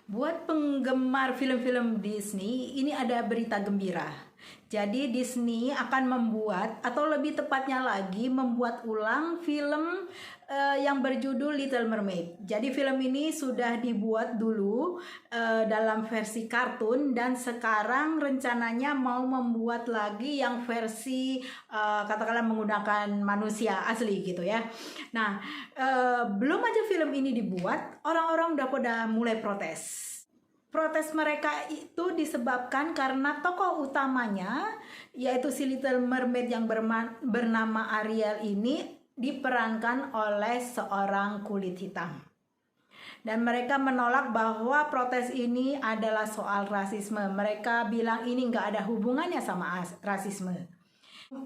Buat penggemar film-film Disney, ini ada berita gembira. Jadi Disney akan membuat, atau lebih tepatnya lagi, membuat ulang film yang berjudul Little Mermaid. Jadi film ini sudah dibuat dulu dalam versi kartun, dan sekarang rencananya mau membuat lagi yang versi katakanlah menggunakan manusia asli gitu ya. Nah, belum aja film ini dibuat, orang-orang udah pada mulai protes. Protes mereka itu disebabkan karena tokoh utamanya, yaitu si Little Mermaid yang bernama Ariel ini, diperankan oleh seorang kulit hitam. Dan mereka menolak bahwa protes ini adalah soal rasisme. Mereka bilang ini nggak ada hubungannya sama rasisme.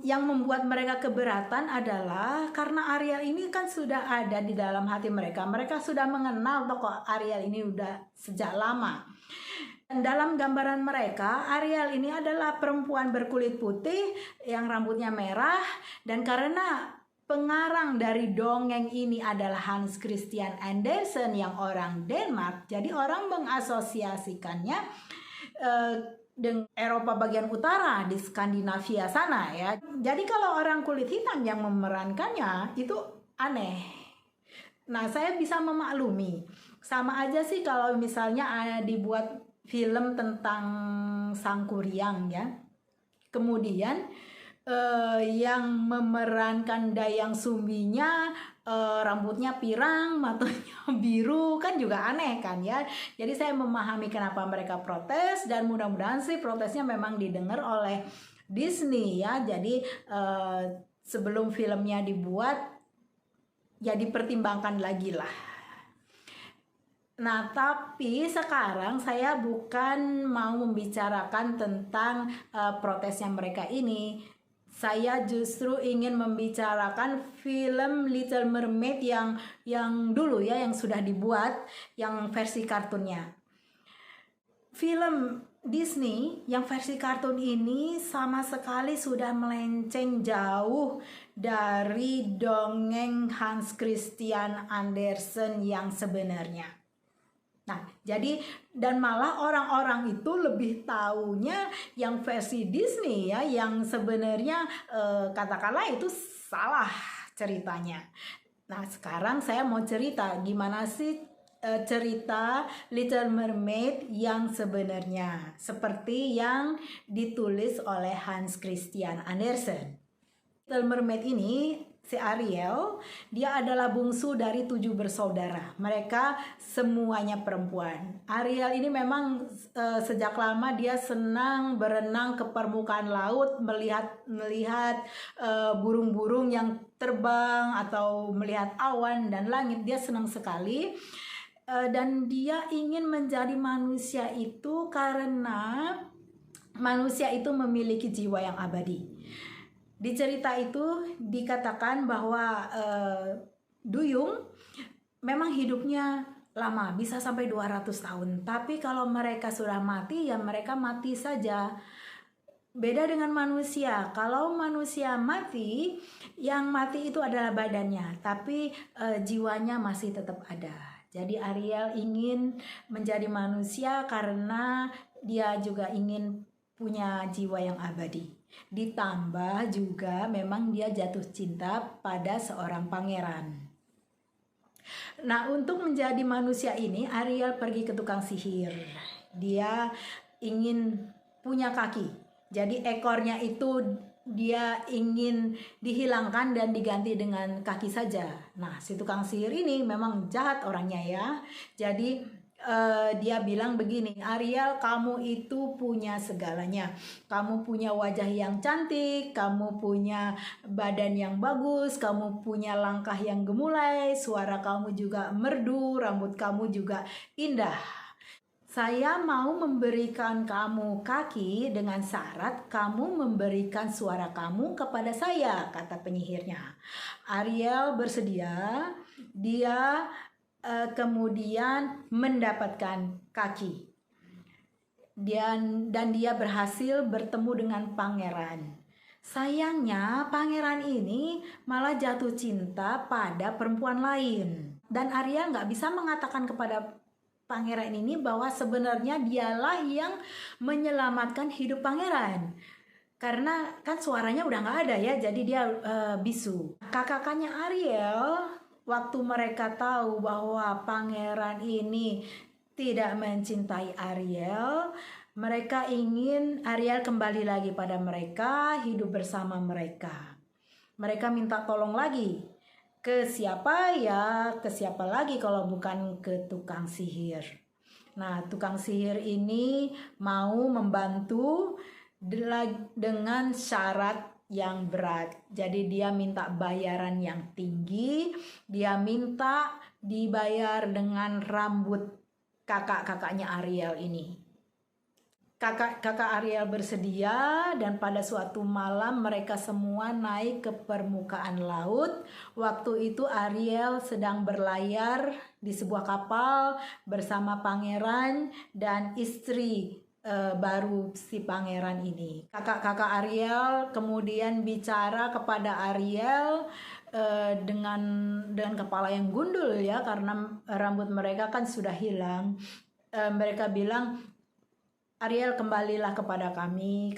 Yang membuat mereka keberatan adalah karena Ariel ini kan sudah ada di dalam hati mereka. Mereka sudah mengenal tokoh Ariel ini udah sejak lama. Dan dalam gambaran mereka, Ariel ini adalah perempuan berkulit putih yang rambutnya merah, dan karena pengarang dari dongeng ini adalah Hans Christian Andersen yang orang Denmark, jadi orang mengasosiasikannya dengan Eropa bagian utara di Skandinavia sana ya. Jadi kalau orang kulit hitam yang memerankannya itu aneh. Nah, saya bisa memaklumi. Sama aja sih kalau misalnya dibuat film tentang Sangkuriang ya. Kemudian yang memerankan Dayang Sumbinya rambutnya pirang, matanya biru, kan juga aneh kan ya. Jadi saya memahami kenapa mereka protes, dan mudah-mudahan sih protesnya memang didengar oleh Disney ya. Jadi sebelum filmnya dibuat ya dipertimbangkan lagi lah. Nah, tapi sekarang saya bukan mau membicarakan tentang protesnya mereka ini. Saya justru ingin membicarakan film Little Mermaid yang dulu ya, yang sudah dibuat, yang versi kartunnya. Film Disney yang versi kartun ini sama sekali sudah melenceng jauh dari dongeng Hans Christian Andersen yang sebenarnya. Nah, jadi dan malah orang-orang itu lebih taunya yang versi Disney ya, yang sebenarnya katakanlah itu salah ceritanya. Nah, sekarang saya mau cerita gimana sih cerita Little Mermaid yang sebenarnya, seperti yang ditulis oleh Hans Christian Andersen. Little Mermaid ini, si Ariel, dia adalah bungsu dari 7 bersaudara. Mereka semuanya perempuan. Ariel ini memang sejak lama dia senang berenang ke permukaan laut, melihat burung-burung yang terbang atau melihat awan dan langit. Dia senang sekali. Dan dia ingin menjadi manusia itu karena manusia itu memiliki jiwa yang abadi. Di cerita itu dikatakan bahwa duyung memang hidupnya lama, bisa sampai 200 tahun. Tapi kalau mereka sudah mati, ya mereka mati saja. Beda dengan manusia. Kalau manusia mati, yang mati itu adalah badannya, tapi jiwanya masih tetap ada. Jadi Ariel ingin menjadi manusia karena dia juga ingin punya jiwa yang abadi. Ditambah juga memang dia jatuh cinta pada seorang pangeran. Nah, untuk menjadi manusia ini, Ariel pergi ke tukang sihir. Dia ingin punya kaki. Jadi ekornya itu dia ingin dihilangkan dan diganti dengan kaki saja. Nah, si tukang sihir ini memang jahat orangnya ya. Jadi dia bilang begini, Ariel, kamu itu punya segalanya. Kamu punya wajah yang cantik, kamu punya badan yang bagus, kamu punya langkah yang gemulai, suara kamu juga merdu, rambut kamu juga indah. Saya mau memberikan kamu kaki dengan syarat kamu memberikan suara kamu kepada saya, kata penyihirnya. Ariel bersedia, dia kemudian mendapatkan kaki. Dan dia berhasil bertemu dengan pangeran. Sayangnya pangeran ini malah jatuh cinta pada perempuan lain. Dan Ariel nggak bisa mengatakan kepada pangeran ini bahwa sebenarnya dialah yang menyelamatkan hidup pangeran. Karena kan suaranya udah nggak ada ya, jadi dia bisu. Kakak-kakaknya Ariel, waktu mereka tahu bahwa pangeran ini tidak mencintai Ariel, mereka ingin Ariel kembali lagi pada mereka, hidup bersama mereka. Mereka minta tolong lagi. Ke siapa ya? Ke siapa lagi kalau bukan ke tukang sihir. Nah, tukang sihir ini mau membantu dengan syarat yang berat. Jadi dia minta bayaran yang tinggi. Dia minta dibayar dengan rambut kakak-kakaknya Ariel ini. Kakak Ariel bersedia, dan pada suatu malam mereka semua naik ke permukaan laut. Waktu itu Ariel sedang berlayar di sebuah kapal bersama pangeran dan istri baru si pangeran ini. Kakak Ariel kemudian bicara kepada Ariel dengan kepala yang gundul ya, karena rambut mereka kan sudah hilang. Mereka bilang, Ariel, kembalilah kepada kami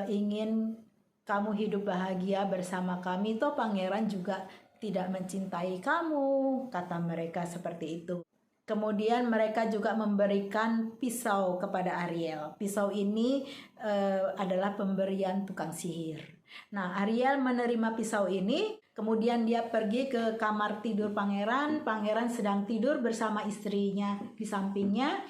ingin kamu hidup bahagia bersama kami. Toh pangeran juga tidak mencintai kamu, kata mereka seperti itu. Kemudian mereka juga memberikan pisau kepada Ariel. Pisau ini adalah pemberian tukang sihir. Nah, Ariel menerima pisau ini, kemudian dia pergi ke kamar tidur pangeran. Pangeran sedang tidur bersama istrinya di sampingnya.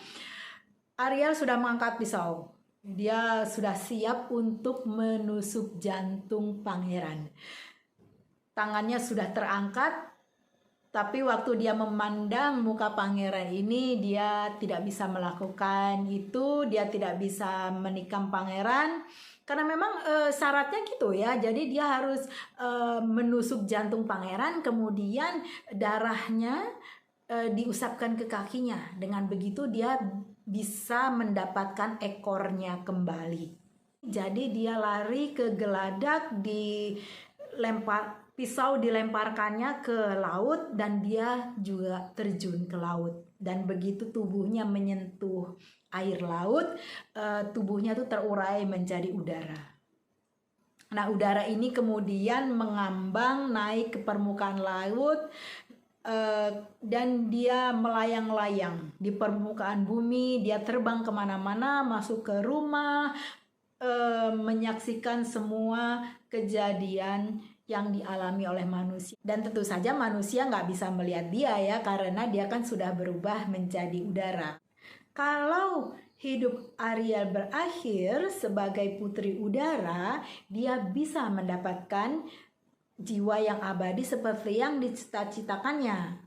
Ariel sudah mengangkat pisau. Dia sudah siap untuk menusuk jantung pangeran. Tangannya sudah terangkat, tapi waktu dia memandang muka pangeran ini, dia tidak bisa melakukan itu. Dia tidak bisa menikam pangeran, karena memang syaratnya gitu ya. Jadi dia harus menusuk jantung pangeran, kemudian darahnya diusapkan ke kakinya. Dengan begitu dia bisa mendapatkan ekornya kembali. Jadi dia lari ke geladak, pisau dilemparkannya ke laut, dan dia juga terjun ke laut. Dan begitu tubuhnya menyentuh air laut, tubuhnya tuh terurai menjadi udara. Nah, udara ini kemudian mengambang naik ke permukaan laut, dan dia melayang-layang di permukaan bumi. Dia terbang kemana-mana, masuk ke rumah, menyaksikan semua kejadian yang dialami oleh manusia. Dan tentu saja manusia nggak bisa melihat dia ya, karena dia kan sudah berubah menjadi udara. Kalau hidup Ariel berakhir sebagai putri udara, dia bisa mendapatkan jiwa yang abadi seperti yang dicita-citakannya.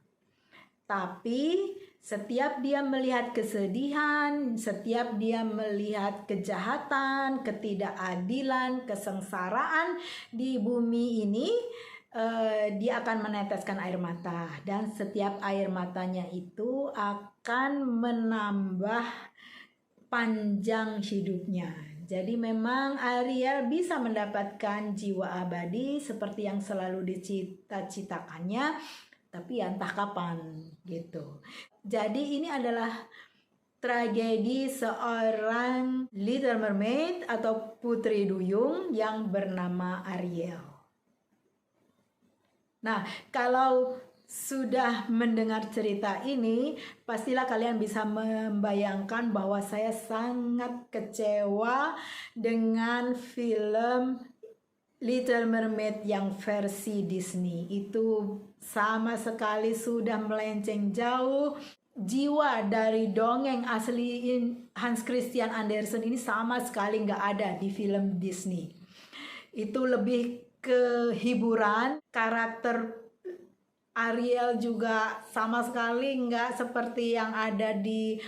Tapi setiap dia melihat kesedihan, setiap dia melihat kejahatan, ketidakadilan, kesengsaraan di bumi ini, dia akan meneteskan air mata. Dan setiap air matanya itu akan menambah panjang hidupnya. Jadi memang Ariel bisa mendapatkan jiwa abadi seperti yang selalu dicita-citakannya, tapi ya entah kapan gitu. Jadi ini adalah tragedi seorang Little Mermaid atau Putri Duyung yang bernama Ariel. Nah, kalau sudah mendengar cerita ini, pastilah kalian bisa membayangkan bahwa saya sangat kecewa dengan film Little Mermaid yang versi Disney. Itu sama sekali sudah melenceng jauh. Jiwa dari dongeng asli Hans Christian Andersen ini sama sekali nggak ada di film Disney. Itu lebih ke hiburan. Karakter Ariel juga sama sekali nggak seperti yang ada di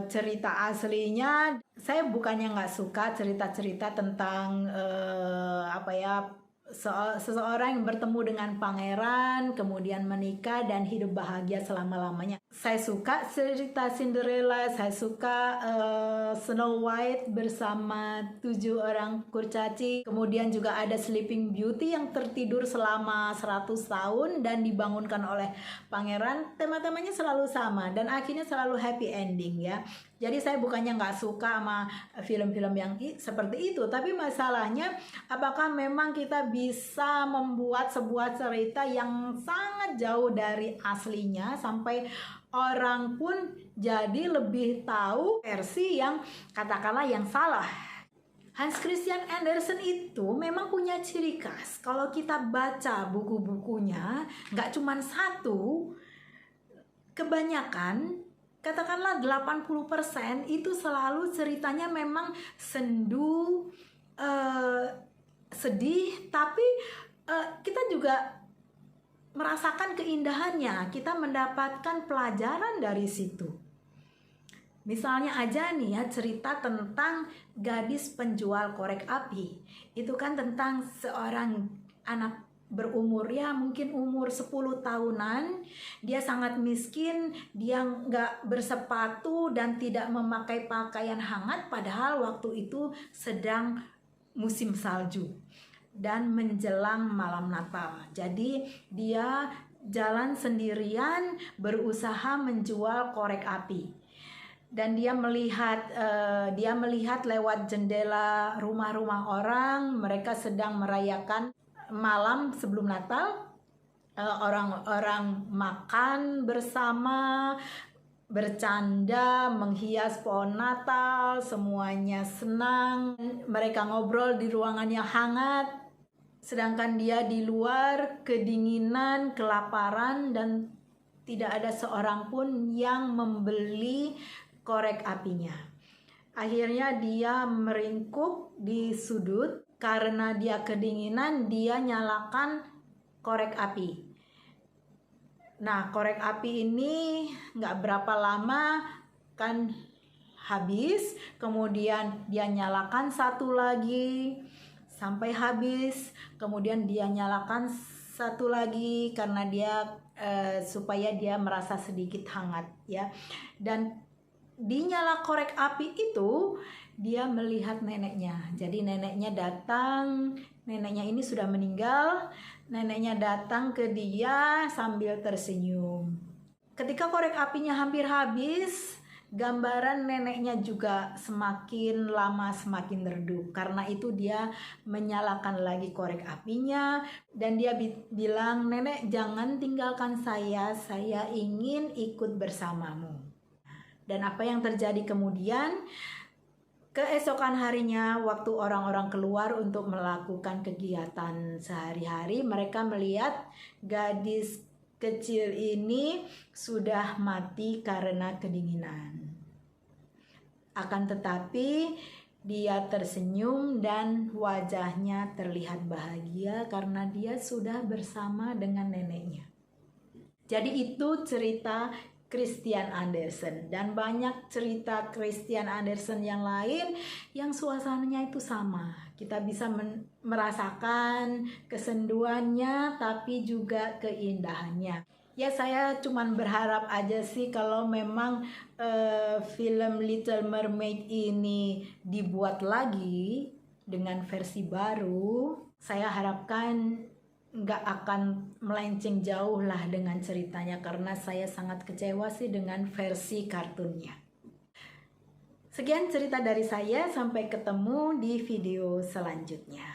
cerita aslinya. Saya bukannya nggak suka cerita-cerita tentang seseorang yang bertemu dengan pangeran, kemudian menikah dan hidup bahagia selama-lamanya. Saya suka cerita Cinderella, saya suka Snow White bersama 7 orang kurcaci. Kemudian juga ada Sleeping Beauty yang tertidur selama 100 tahun dan dibangunkan oleh pangeran. Tema-temanya selalu sama dan akhirnya selalu happy ending ya. Jadi saya bukannya nggak suka sama film-film yang seperti itu, tapi masalahnya apakah memang kita bisa membuat sebuah cerita yang sangat jauh dari aslinya sampai orang pun jadi lebih tahu versi yang katakanlah yang salah. Hans Christian Andersen itu memang punya ciri khas. Kalau kita baca buku-bukunya, nggak cuma satu, kebanyakan, katakanlah 80% itu selalu ceritanya memang sendu, sedih, tapi kita juga merasakan keindahannya, kita mendapatkan pelajaran dari situ. Misalnya aja nih ya, cerita tentang gadis penjual korek api. Itu kan tentang seorang anak berumur ya mungkin umur 10 tahunan. Dia sangat miskin, dia nggak bersepatu dan tidak memakai pakaian hangat, padahal waktu itu sedang musim salju dan menjelang malam Natal. Jadi dia jalan sendirian berusaha menjual korek api. Dan dia melihat lewat jendela rumah-rumah orang, mereka sedang merayakan malam sebelum Natal. Orang-orang makan bersama, bercanda, menghias pohon Natal, semuanya senang. Mereka ngobrol di ruangan yang hangat. Sedangkan dia di luar kedinginan, kelaparan, dan tidak ada seorang pun yang membeli korek apinya. Akhirnya dia meringkuk di sudut karena dia kedinginan, dia nyalakan korek api. Nah, korek api ini nggak berapa lama kan habis, kemudian dia nyalakan satu lagi sampai habis, kemudian dia nyalakan satu lagi karena dia supaya dia merasa sedikit hangat ya. Dan dinyala korek api itu dia melihat neneknya. Jadi neneknya datang, neneknya ini sudah meninggal, neneknya datang ke dia sambil tersenyum. Ketika korek apinya hampir habis, gambaran neneknya juga semakin lama semakin redup. Karena itu dia menyalakan lagi korek apinya dan dia bilang, "Nenek, jangan tinggalkan saya ingin ikut bersamamu." Dan apa yang terjadi kemudian? Keesokan harinya, waktu orang-orang keluar untuk melakukan kegiatan sehari-hari, mereka melihat gadis kecil ini sudah mati karena kedinginan. Akan tetapi dia tersenyum dan wajahnya terlihat bahagia karena dia sudah bersama dengan neneknya. Jadi itu cerita Christian Andersen, dan banyak cerita Christian Andersen yang lain yang suasananya itu sama. Kita bisa merasakan kesenduannya tapi juga keindahannya. Ya, saya cuman berharap aja sih kalau memang film Little Mermaid ini dibuat lagi dengan versi baru, saya harapkan nggak akan melenceng jauh lah dengan ceritanya, karena saya sangat kecewa sih dengan versi kartunnya. Sekian cerita dari saya, sampai ketemu di video selanjutnya.